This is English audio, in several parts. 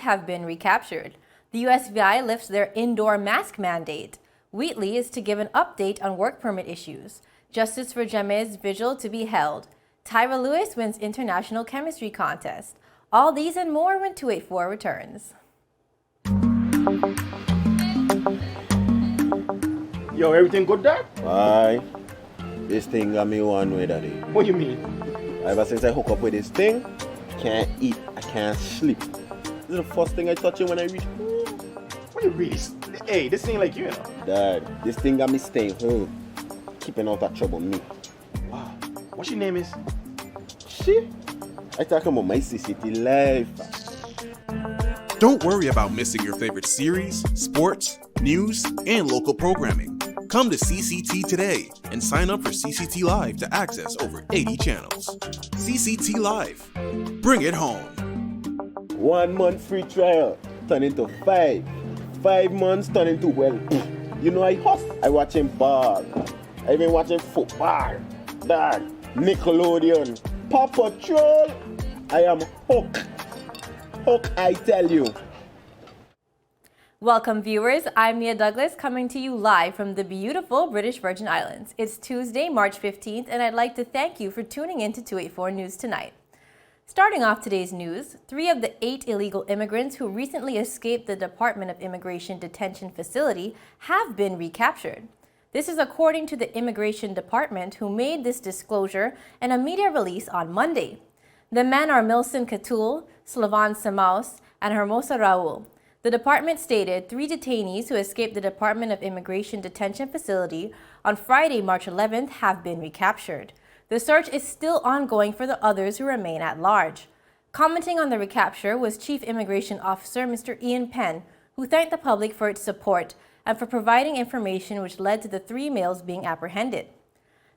have been recaptured. The USVI lifts their indoor mask mandate. Wheatley is to give an update on work permit issues. Justice for JAIMEZ vigil to be held. TYRA Lewis wins international chemistry contest. All these and more when 284 returns. Yo, everything good, Dad? Aye. This thing got me one way, Daddy. What do you mean? Ever since I hook up with this thing, I can't eat, I can't sleep. This is the first thing I touch it when I reach home. What do you really? Hey, this ain't like you know. Dad, this thing got me staying home, keeping out of trouble me. Wow. What your name is? Shit. I talking about my CCT life. Don't worry about missing your favorite series, sports, news, and local programming. Come to CCT today and sign up for CCT Live to access over 80 channels. CCT Live. Bring it home. 1 month free trial turn into 5. 5 months turn into, well, you know I hustle. I watching ball. I been watching football. Dad, Nickelodeon, Paw Patrol. I am hooked. Hook, I tell you. Welcome viewers, I'm Mia Douglas coming to you live from the beautiful British Virgin Islands. It's Tuesday, March 15th, and I'd like to thank you for tuning in to 284 News tonight. Starting off today's news, 3 of the 8 illegal immigrants who recently escaped the Department of Immigration detention facility have been recaptured. This is according to the Immigration Department, who made this disclosure in a media release on Monday. The men are Milson Katul, Slavan Samaus, and Hermosa Raul. The department stated 3 detainees who escaped the Department of Immigration detention facility on Friday, March 11th have been recaptured. The search is still ongoing for the others who remain at large. Commenting on the recapture was Chief Immigration Officer Mr. Ian Penn, who thanked the public for its support and for providing information which led to the 3 males being apprehended.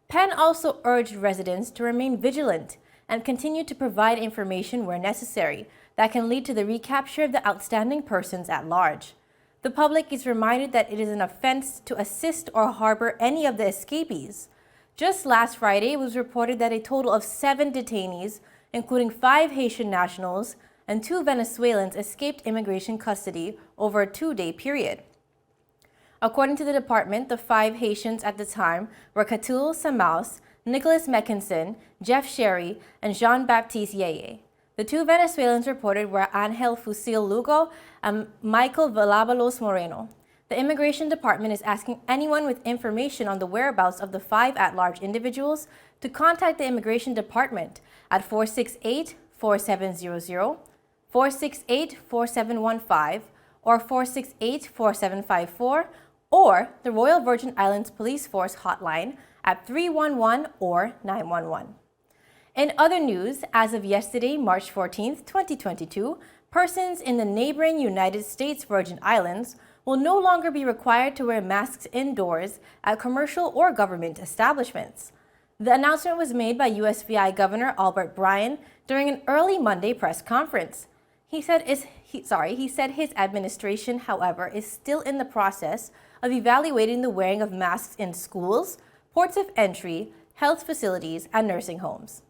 Penn also urged residents to remain vigilant and continue to provide information where necessary that can lead to the recapture of the outstanding persons at large. The public is reminded that it is an offense to assist or harbor any of the escapees. Just last Friday, it was reported that a total of 7 detainees, including 5 Haitian nationals and 2 Venezuelans, escaped immigration custody over a 2-day period. According to the department, the 5 Haitians at the time were Katul Samaus, Nicholas Meckinson, Jeff Sherry, and Jean-Baptiste Yeye. The 2 Venezuelans reported were Angel Fusil Lugo and Michael Valabalos Moreno. The Immigration Department is asking anyone with information on the whereabouts of the 5 at-large individuals to contact the Immigration Department at 468-4700, 468-4715, or 468-4754, or the Royal Virgin Islands Police Force hotline at 311 or 911. In other news, as of yesterday, March 14th, 2022, persons in the neighboring United States Virgin Islands will no longer be required to wear masks indoors at commercial or government establishments. The announcement was made by USVI Governor Albert Bryan during an early Monday press conference. He said his administration, however, is still in the process of evaluating the wearing of masks in schools, ports of entry, health facilities, and nursing homes.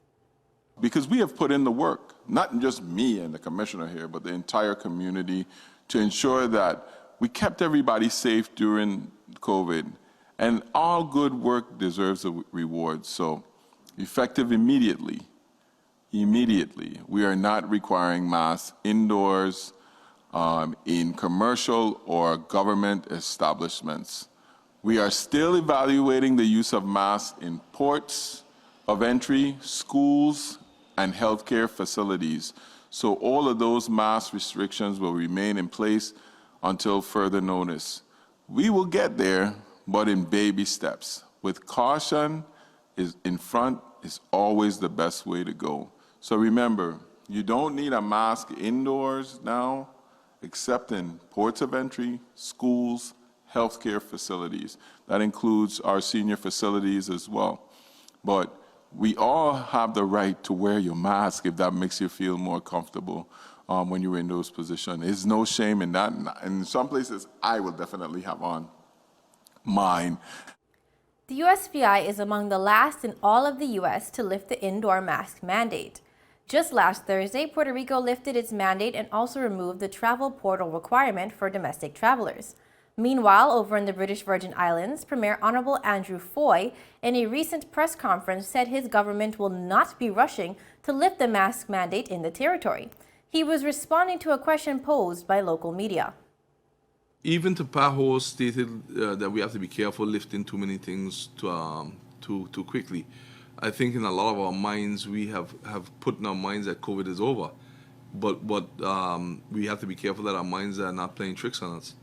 Because we have put in the work, not just me and the commissioner here, but the entire community, to ensure that we kept everybody safe during COVID. And all good work deserves a reward. So effective immediately, we are not requiring masks indoors in commercial or government establishments. We are still evaluating the use of masks in ports of entry, schools, and healthcare facilities. So all of those mask restrictions will remain in place until further notice. We will get there, but in baby steps. With caution in front is always the best way to go. So remember, you don't need a mask indoors now, except in ports of entry, schools, healthcare facilities. That includes our senior facilities as well. But we all have the right to wear your mask if that makes you feel more comfortable when you're in those positions. There's no shame in that. In some places, I will definitely have on mine. The USVI is among the last in all of the U.S. to lift the indoor mask mandate. Just last Thursday, Puerto Rico lifted its mandate and also removed the travel portal requirement for domestic travelers. Meanwhile, over in the British Virgin Islands, Premier Honorable Andrew Foy, in a recent press conference, said his government will not be rushing to lift the mask mandate in the territory. He was responding to a question posed by local media. Even Tapajo stated that we have to be careful lifting too many things too quickly. I think in a lot of our minds, we have put in our minds that COVID is over. But we have to be careful that our minds are not playing tricks on us.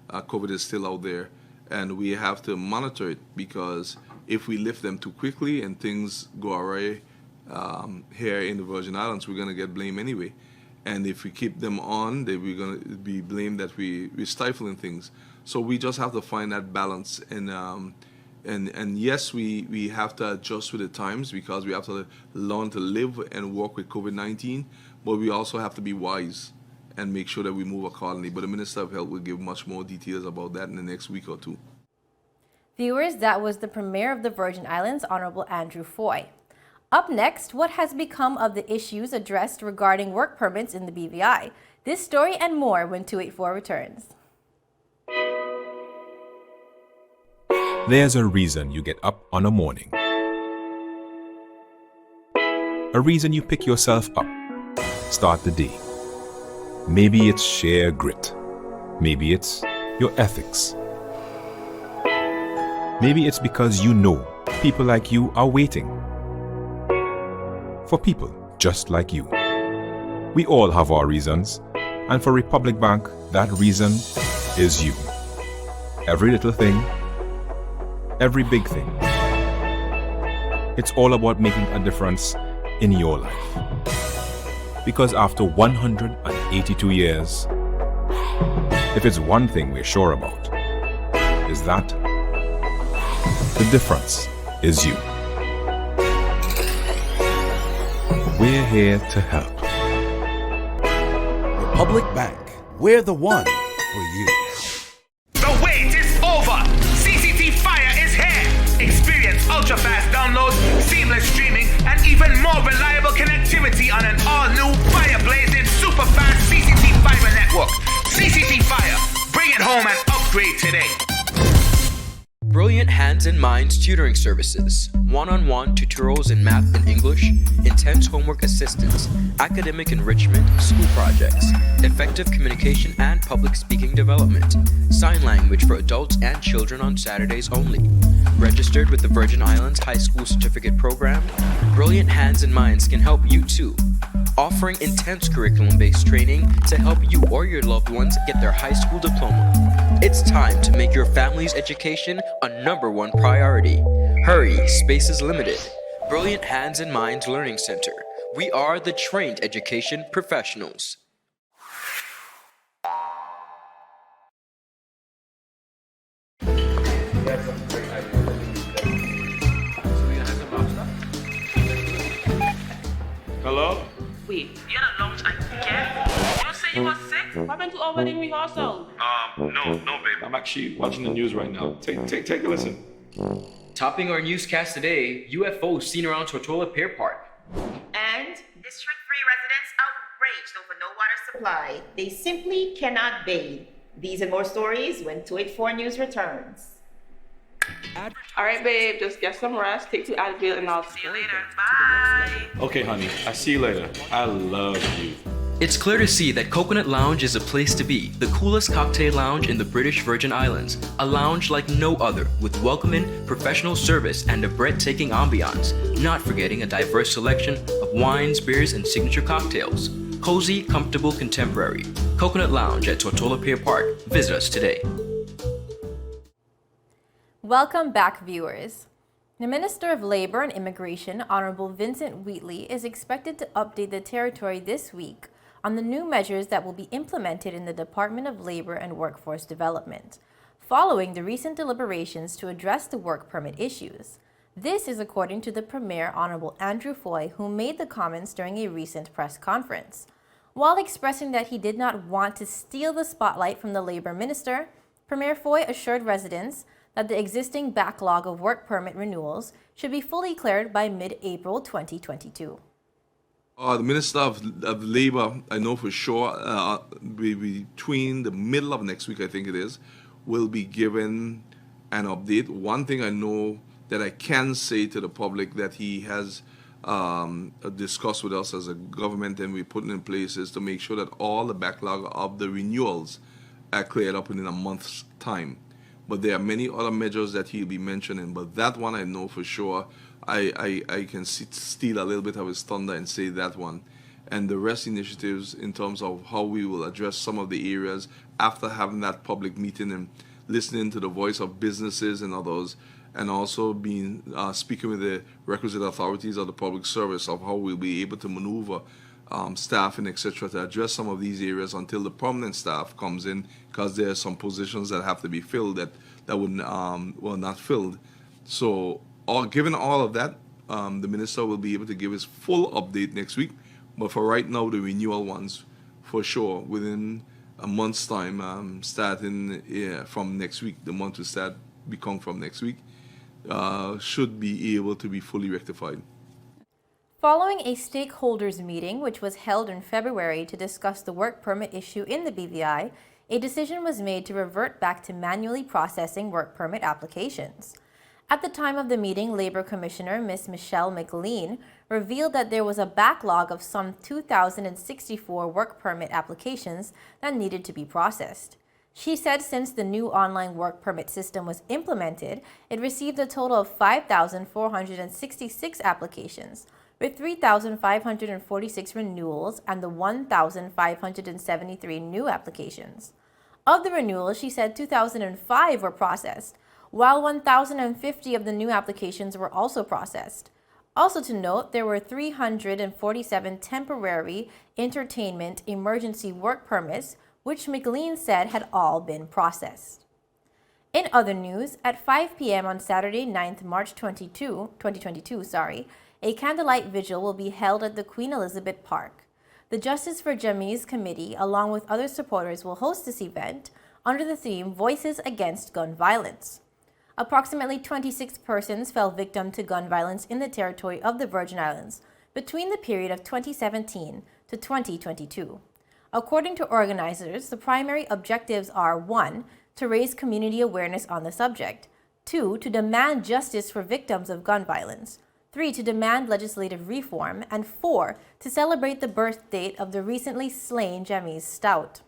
COVID is still out there, and we have to monitor it, because if we lift them too quickly and things go awry here in the Virgin Islands, we're going to get blamed anyway. And if we keep them on, then we're going to be blamed that we're stifling things. So we just have to find that balance. And yes, we have to adjust with the times, because we have to learn to live and work with COVID-19, but we also have to be wise and make sure that we move accordingly. But the Minister of Health will give much more details about that in the next week or two. Viewers, that was the Premier of the Virgin Islands, Honorable Andrew Foy. Up next, what has become of the issues addressed regarding work permits in the BVI? This story and more when 284 returns. There's a reason you get up on a morning. A reason you pick yourself up, start the day. Maybe it's sheer grit. Maybe it's your ethics. Maybe it's because you know people like you are waiting for people just like you. We all have our reasons, and for Republic Bank, that reason is you. Every little thing, every big thing. It's all about making a difference in your life. Because after 182 years, if it's one thing we're sure about, is that the difference is you. We're here to help. Republic Bank, we're the one for you. The wait is over. CCT Fire is here. Experience ultra-fast downloads, seamless streaming, and even more reliable connectivity on an all-new fire-blazing super-fast CCT Fiber network. CCT Fire, bring it home and upgrade today. Brilliant Hands and Minds tutoring services, one-on-one tutorials in math and English, intense homework assistance, academic enrichment, school projects, effective communication and public speaking development, sign language for adults and children on Saturdays only. Registered with the Virgin Islands High School Certificate Program, Brilliant Hands and Minds can help you too. Offering intense curriculum-based training to help you or your loved ones get their high school diploma. It's time to make your family's education a #1 priority. Hurry, space is limited. Brilliant Hands and Minds Learning Center. We are the trained education professionals. Hello? Wait, you're the launch again? You say you were sick? What happened to our wedding rehearsal? No, babe. I'm actually watching the news right now. Take a listen. Topping our newscast today, UFOs seen around Tortola Pier Park. And? District 3 residents outraged over no water supply. They simply cannot bathe. These and more stories when 284 News returns. All right, babe, just get some rest, take 2 Advil, and I'll see you later. Bye. Okay, honey. I see you later. I love you. It's clear to see that Coconut Lounge is a place to be, the coolest cocktail lounge in the British Virgin Islands. A lounge like no other, with welcoming, professional service, and a breathtaking ambiance. Not forgetting a diverse selection of wines, beers, and signature cocktails. Cozy, comfortable, contemporary. Coconut Lounge at Tortola Pier Park. Visit us today. Welcome back, viewers. The Minister of Labor and Immigration, Honorable Vincent Wheatley, is expected to update the territory this week on the new measures that will be implemented in the Department of Labor and Workforce Development, following the recent deliberations to address the work permit issues. This is according to the Premier, Honorable Andrew Foy, who made the comments during a recent press conference. While expressing that he did not want to steal the spotlight from the Labor Minister, Premier Foy assured residents that the existing backlog of work permit renewals should be fully cleared by mid-April 2022. The Minister of Labour, I know for sure, between the middle of next week, I think it is, will be given an update. One thing I know that I can say to the public that he has discussed with us as a government and we're putting in place is to make sure that all the backlog of the renewals are cleared up within a month's time. But there are many other measures that he'll be mentioning, but that one I know for sure. I can steal a little bit of his thunder and say that one. And the rest initiatives in terms of how we will address some of the areas after having that public meeting and listening to the voice of businesses and others, and also being speaking with the requisite authorities of the public service of how we'll be able to maneuver staff and etc. to address some of these areas until the permanent staff comes in, because there are some positions that have to be filled that were not filled. So given all of that, the minister will be able to give his full update next week. But for right now, the renewal ones, for sure, within a month's time, starting from next week, the month will become from next week, should be able to be fully rectified. Following a stakeholders meeting, which was held in February to discuss the work permit issue in the BVI, a decision was made to revert back to manually processing work permit applications. At the time of the meeting, Labor Commissioner Ms. Michelle McLean revealed that there was a backlog of some 2,064 work permit applications that needed to be processed. She said since the new online work permit system was implemented, it received a total of 5,466 applications, with 3,546 renewals and the 1,573 new applications. Of the renewals, she said 2,005 were processed, while 1,050 of the new applications were also processed. Also to note, there were 347 temporary entertainment emergency work permits, which McLean said had all been processed. In other news, at 5 p.m. on Saturday, 9th March 2022, a candlelight vigil will be held at the Queen Elizabeth Park. The Justice for JAIMEZ Committee, along with other supporters, will host this event under the theme Voices Against Gun Violence. Approximately 26 persons fell victim to gun violence in the territory of the Virgin Islands between the period of 2017 to 2022. According to organizers, the primary objectives are 1. To raise community awareness on the subject, 2. To demand justice for victims of gun violence, 3. To demand legislative reform, and 4. To celebrate the birth date of the recently slain JAIMEZ Stout.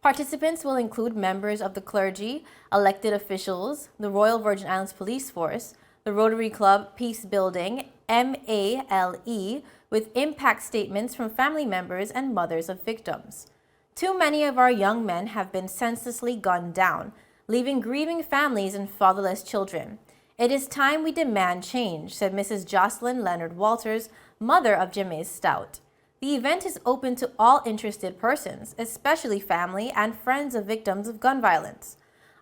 Participants will include members of the clergy, elected officials, the Royal Virgin Islands Police Force, the Rotary Club Peace Building, MALE, with impact statements from family members and mothers of victims. Too many of our young men have been senselessly gunned down, leaving grieving families and fatherless children. It is time we demand change, said Mrs. Jocelyn Leonard Walters, mother of JAIMEZ Stout. The event is open to all interested persons, especially family and friends of victims of gun violence.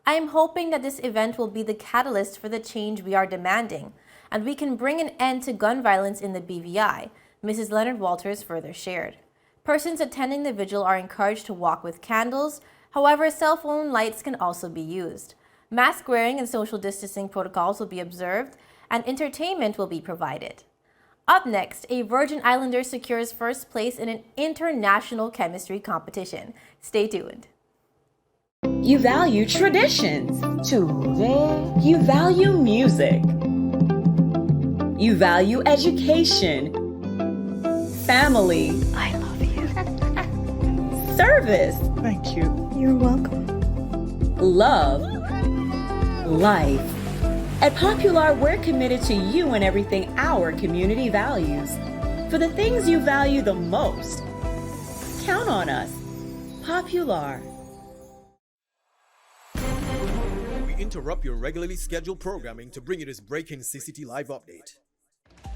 I am hoping that this event will be the catalyst for the change we are demanding, and we can bring an end to gun violence in the BVI, Mrs. Leonard Walters further shared. Persons attending the vigil are encouraged to walk with candles. However, cell phone lights can also be used. Mask wearing and social distancing protocols will be observed, and entertainment will be provided. Up next, a Virgin Islander secures first place in an international chemistry competition. Stay tuned. You value traditions. Today, you value music. You value education. Family. I love you. Service. Thank you. You're welcome. Love. Life. At Popular, we're committed to you and everything our community values. For the things you value the most, count on us. Popular. We interrupt your regularly scheduled programming to bring you this breaking CCT Live update.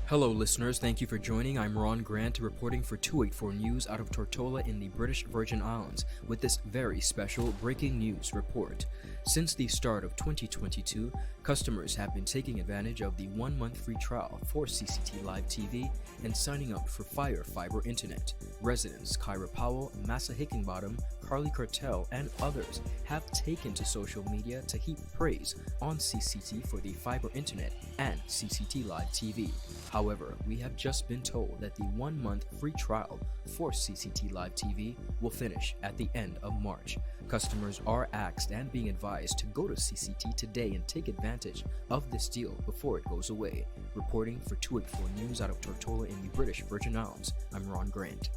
Hello listeners, thank you for joining. I'm Ron Grant reporting for 284 News out of Tortola in the British Virgin Islands with this very special breaking news report. Since the start of 2022, customers have been taking advantage of the 1-month free trial for CCT Live TV and signing up for Fire Fiber Internet. Residents Kyra Powell, Massa Hickinbottom, Carly Cartel, and others have taken to social media to heap praise on CCT for the fiber internet and CCT Live TV. However, we have just been told that the 1-month free trial for CCT Live TV will finish at the end of March. Customers are asked and being advised to go to CCT today and take advantage of this deal before it goes away. Reporting for 284 News out of Tortola in the British Virgin Islands, I'm Ron Grant.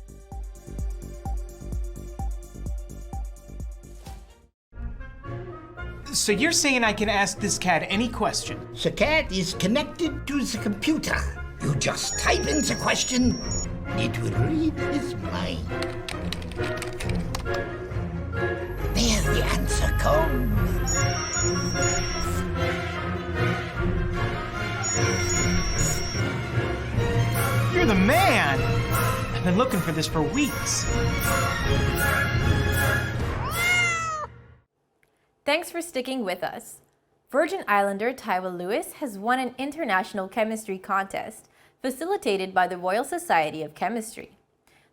So you're saying I can ask this cat any question? The cat is connected to the computer. You just type in the question, it will read his mind. There the answer comes. You're the man! I've been looking for this for weeks. Thanks for sticking with us. Virgin Islander Tyra Lewis has won an international chemistry contest facilitated by the Royal Society of Chemistry.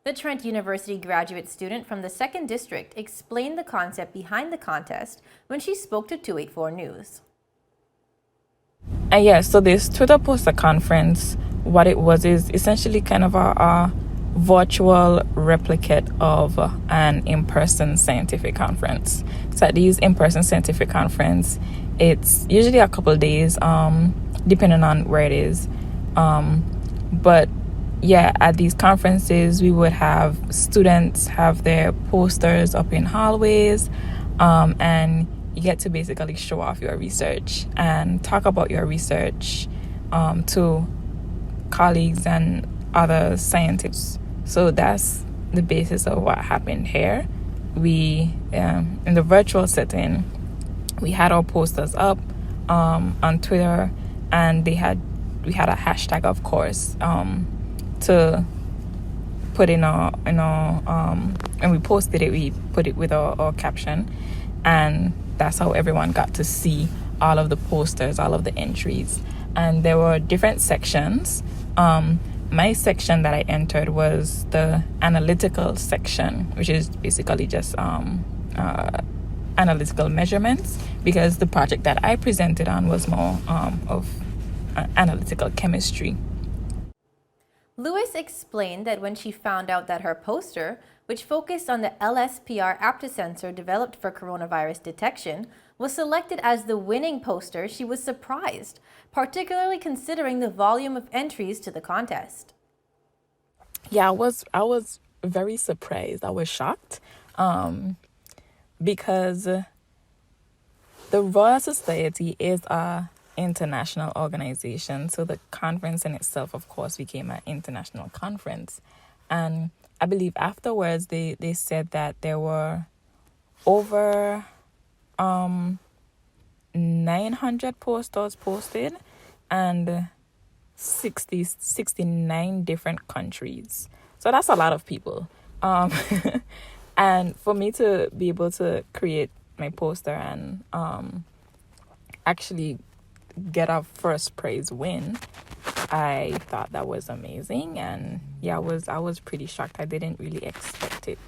The Trent University graduate student from the 2nd District explained the concept behind the contest when she spoke to 284 News. Yes, so this Twitter poster conference, what it was is essentially kind of a virtual replicate of an in-person scientific conference. So at these in-person scientific conference, it's usually a couple of days, depending on where it is. But yeah, at these conferences, we would have students have their posters up in hallways, and you get to basically show off your research and talk about your research to colleagues and other scientists. So that's the basis of what happened here. We, in the virtual setting, we had our posters up on Twitter, and we had a hashtag, of course, to put in our and we posted it. We put it with our caption, and that's how everyone got to see all of the posters, all of the entries. And there were different sections. My section that I entered was the analytical section, which is basically just analytical measurements, because the project that I presented on was more of analytical chemistry. Lewis explained that when she found out that her poster, which focused on the LSPR aptasensor developed for coronavirus detection, was selected as the winning poster, she was surprised, particularly considering the volume of entries to the contest. Yeah, I was very surprised. I was shocked because the Royal Society is a international organization. So the conference in itself, of course, became an international conference. And I believe afterwards they said that there were over 900 posters posted and 69 different countries. So that's a lot of people. And for me to be able to create my poster and actually get a first prize win, I thought that was amazing. And yeah, I was pretty shocked. I didn't really expect it.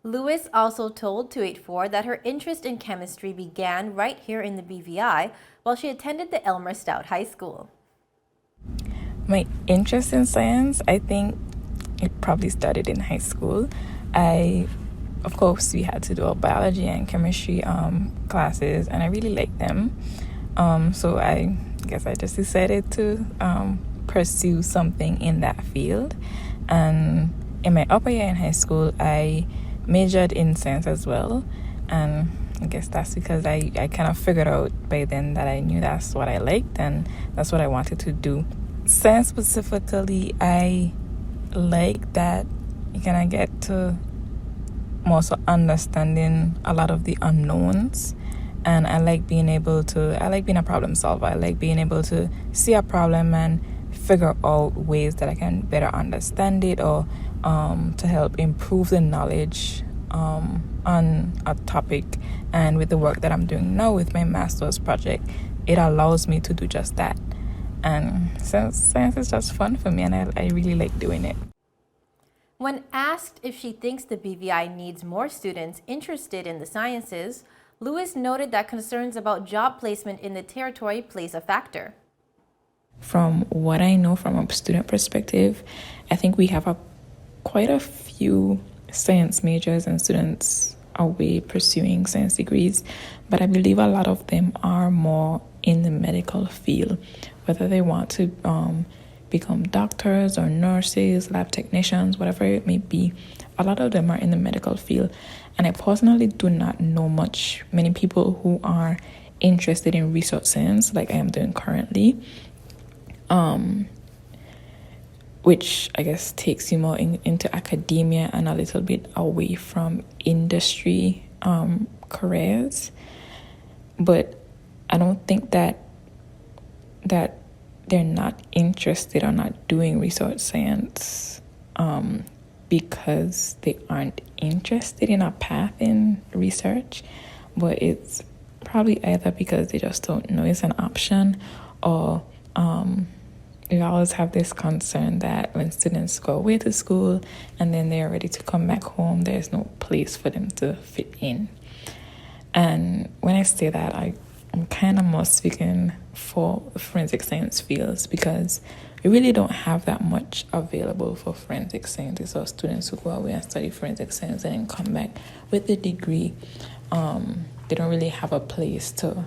Lewis also told 284 that her interest in chemistry began right here in the BVI while she attended the Elmer Stout High School. My interest in science, I think it probably started in high school. Of course, we had to do our biology and chemistry classes, and I really liked them. So I guess I just decided to pursue something in that field. And in my upper year in high school, I majored in science as well. And I guess that's because I kind of figured out by then that I knew that's what I liked and that's what I wanted to do. Science specifically, I like that you kind of get to more so understanding a lot of the unknowns. And I like being a problem solver. I like being able to see a problem and figure out ways that I can better understand it, or to help improve the knowledge on a topic. And with the work that I'm doing now with my master's project, it allows me to do just that. And science is just fun for me, and I really like doing it. When asked if she thinks the BVI needs more students interested in the sciences, Lewis noted that concerns about job placement in the territory plays a factor. From what I know from a student perspective, I think we have quite a few science majors and students away pursuing science degrees, but I believe a lot of them are more in the medical field, whether they want to become doctors or nurses, lab technicians, whatever it may be. A lot of them are in the medical field, and I personally do not know many people who are interested in research science like I am doing currently, which I guess takes you more into academia and a little bit away from industry careers. But I don't think that they're not interested or not doing research science because they aren't interested in a path in research, but it's probably either because they just don't know it's an option, or we always have this concern that when students go away to school and then they're ready to come back home, there's no place for them to fit in. And when I say that, I'm kind of more speaking for forensic science fields, because we really don't have that much available for forensic scientists or students who go away and study forensic science and then come back with the degree. They don't really have a place to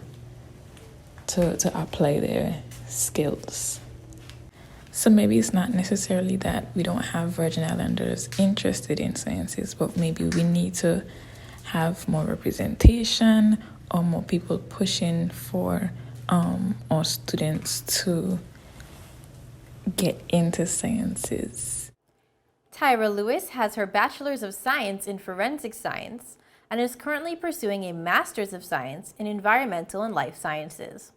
apply their skills. So maybe it's not necessarily that we don't have Virgin Islanders interested in sciences, but maybe we need to have more representation or more people pushing for our students to get into sciences. Tyra Lewis has her Bachelor's of Science in Forensic Science and is currently pursuing a Master's of Science in Environmental and Life Sciences.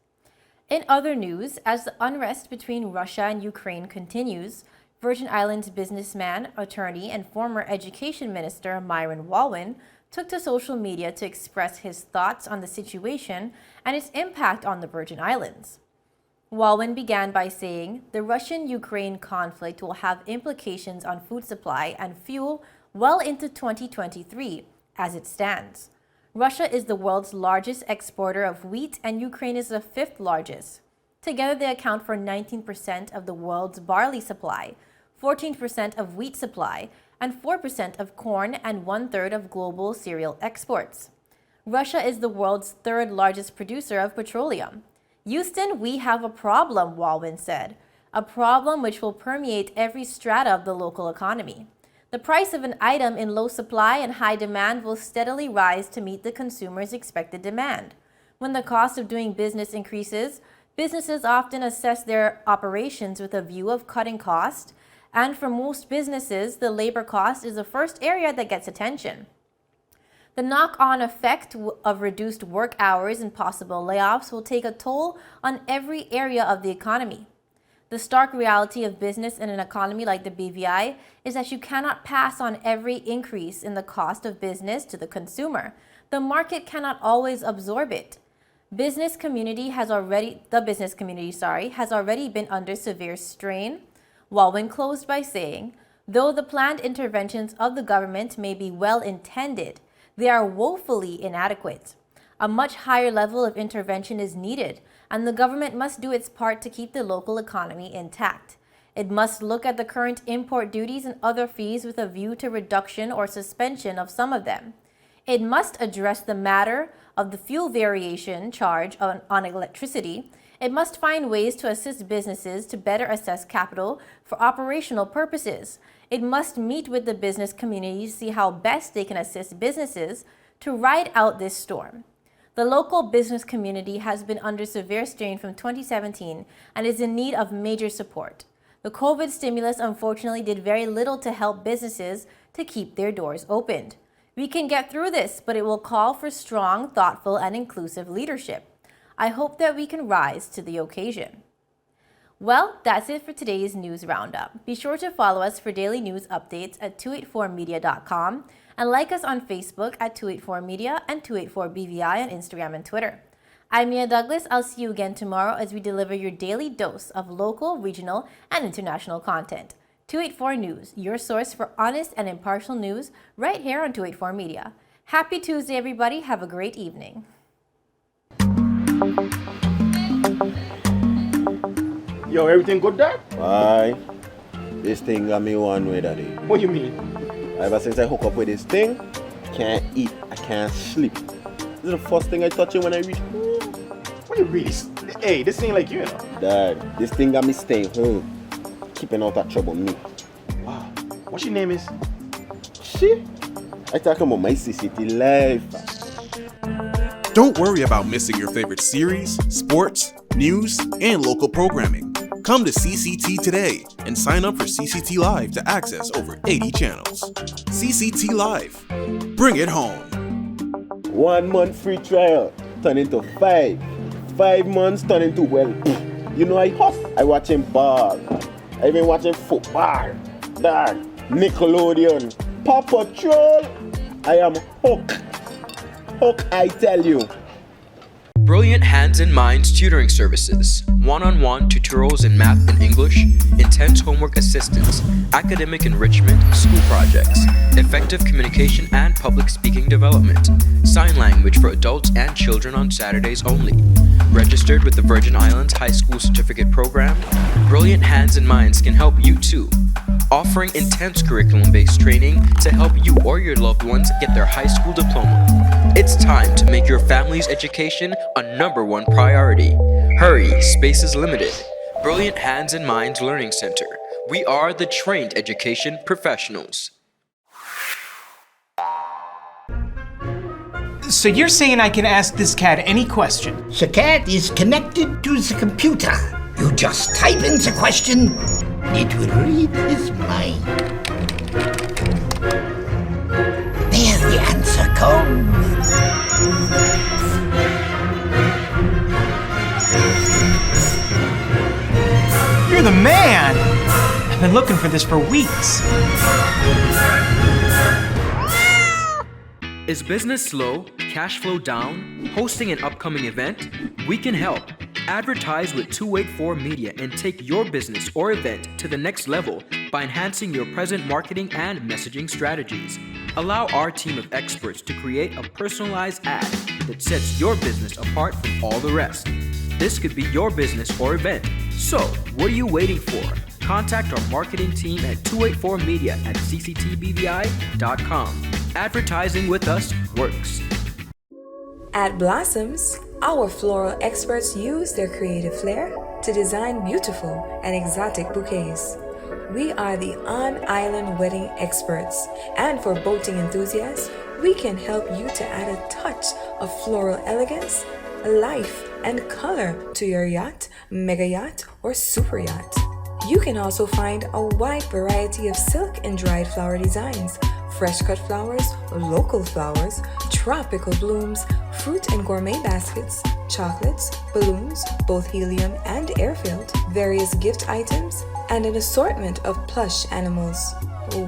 In other news, as the unrest between Russia and Ukraine continues, Virgin Islands businessman, attorney, and former education minister Myron WALWYN took to social media to express his thoughts on the situation and its impact on the Virgin Islands. WALWYN began by saying, "The Russian-Ukraine conflict will have implications on food supply and fuel well into 2023 as it stands. Russia is the world's largest exporter of wheat, and Ukraine is the fifth largest. Together, they account for 19% of the world's barley supply, 14% of wheat supply, and 4% of corn, and 1/3 of global cereal exports. Russia is the world's third largest producer of petroleum. Houston, we have a problem," WALWYN said, "a problem which will permeate every strata of the local economy. The price of an item in low supply and high demand will steadily rise to meet the consumer's expected demand. When the cost of doing business increases, businesses often assess their operations with a view of cutting costs, and for most businesses, the labor cost is the first area that gets attention. The knock-on effect of reduced work hours and possible layoffs will take a toll on every area of the economy. The stark reality of business in an economy like the BVI is that you cannot pass on every increase in the cost of business to the consumer. The market cannot always absorb it. The business community has already been under severe strain." WALWYN closed by saying, "Though the planned interventions of the government may be well intended, they are woefully inadequate. A much higher level of intervention is needed, and the government must do its part to keep the local economy intact. It must look at the current import duties and other fees with a view to reduction or suspension of some of them. It must address the matter of the fuel variation charge on electricity. It must find ways to assist businesses to better assess capital for operational purposes. It must meet with the business community to see how best they can assist businesses to ride out this storm. The local business community has been under severe strain from 2017 and is in need of major support. The COVID stimulus unfortunately did very little to help businesses to keep their doors opened. We can get through this, but it will call for strong, thoughtful, and inclusive leadership. I hope that we can rise to the occasion." Well, that's it for today's news roundup. Be sure to follow us for daily news updates at 284media.com and like us on Facebook at 284media and 284BVI on Instagram and Twitter. I'm Mia Douglas. I'll see you again tomorrow as we deliver your daily dose of local, regional, and international content. 284 News, your source for honest and impartial news, right here on 284 Media. Happy Tuesday, everybody. Have a great evening. Yo, everything good, Dad? Aye. This thing got me one way, Daddy. What you mean? Ever since I hook up with this thing, I can't eat, I can't sleep. This is the first thing I touch it when I reach home. What you really? Hey, this ain't like you know. Dad, this thing got me staying home. Keeping out of trouble me. Wow. What your name is? Shit. I talking about my CCT life. Don't worry about missing your favorite series, sports, news, and local programming. Come to CCT today and sign up for CCT Live to access over 80 channels. CCT Live. Bring it home. 1 month free trial turn into 5. 5 months turn into, well, you know I hustle. I watching ball. I been watching football. Dad, Nickelodeon, Paw Patrol. I am hooked. Hook, I tell you. Brilliant Hands and Minds tutoring services, one-on-one tutorials in math and English, intense homework assistance, academic enrichment, school projects, effective communication and public speaking development, sign language for adults and children on Saturdays only. Registered with the Virgin Islands High School Certificate Program, Brilliant Hands and Minds can help you too. Offering intense curriculum-based training to help you or your loved ones get their high school diploma. It's time to make your family's education a #1 priority. Hurry, space is limited. Brilliant Hands and Minds Learning Center. We are the trained education professionals. So you're saying I can ask this cat any question? The cat is connected to the computer. You just type in the question, it will read his mind. There the answer comes. You're the man! I've been looking for this for weeks. Is business slow? Cash flow down? Hosting an upcoming event? We can help. Advertise with 284 Media and take your business or event to the next level by enhancing your present marketing and messaging strategies. Allow our team of experts to create a personalized ad that sets your business apart from all the rest. This could be your business or event. So, what are you waiting for? Contact our marketing team at 284media@cctbvi.com. Advertising with us works. At Blossoms, our floral experts use their creative flair to design beautiful and exotic bouquets. We are the on-island wedding experts, and for boating enthusiasts, we can help you to add a touch of floral elegance, life, and color to your yacht, mega yacht, or super yacht. You can also find a wide variety of silk and dried flower designs, fresh cut flowers, local flowers, tropical blooms, fruit and gourmet baskets, chocolates, balloons, both helium and air-filled, various gift items, and an assortment of plush animals.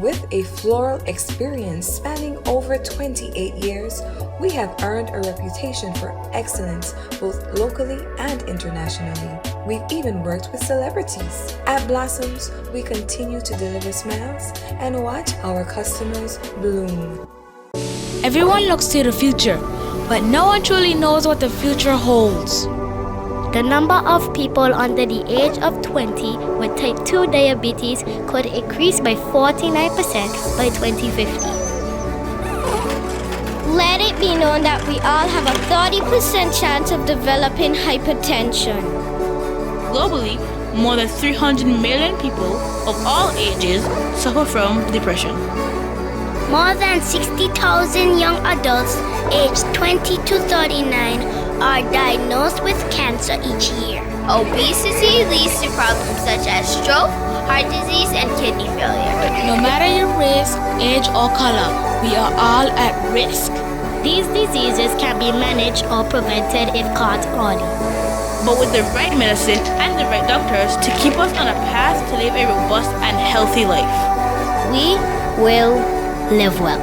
With a floral experience spanning over 28 years, we have earned a reputation for excellence both locally and internationally. We've even worked with celebrities. At Blossoms, we continue to deliver smiles and watch our customers bloom. Everyone looks to the future, but no one truly knows what the future holds. The number of people under the age of 20 with type 2 diabetes could increase by 49% by 2050. Let it be known that we all have a 30% chance of developing hypertension. Globally, more than 300 million people of all ages suffer from depression. More than 60,000 young adults aged 20 to 39 are diagnosed with cancer each year. Obesity leads to problems such as stroke, heart disease, and kidney failure. No matter your race, age, or color, we are all at risk. These diseases can be managed or prevented if caught early. But with the right medicine and the right doctors to keep us on a path to live a robust and healthy life, we will live well.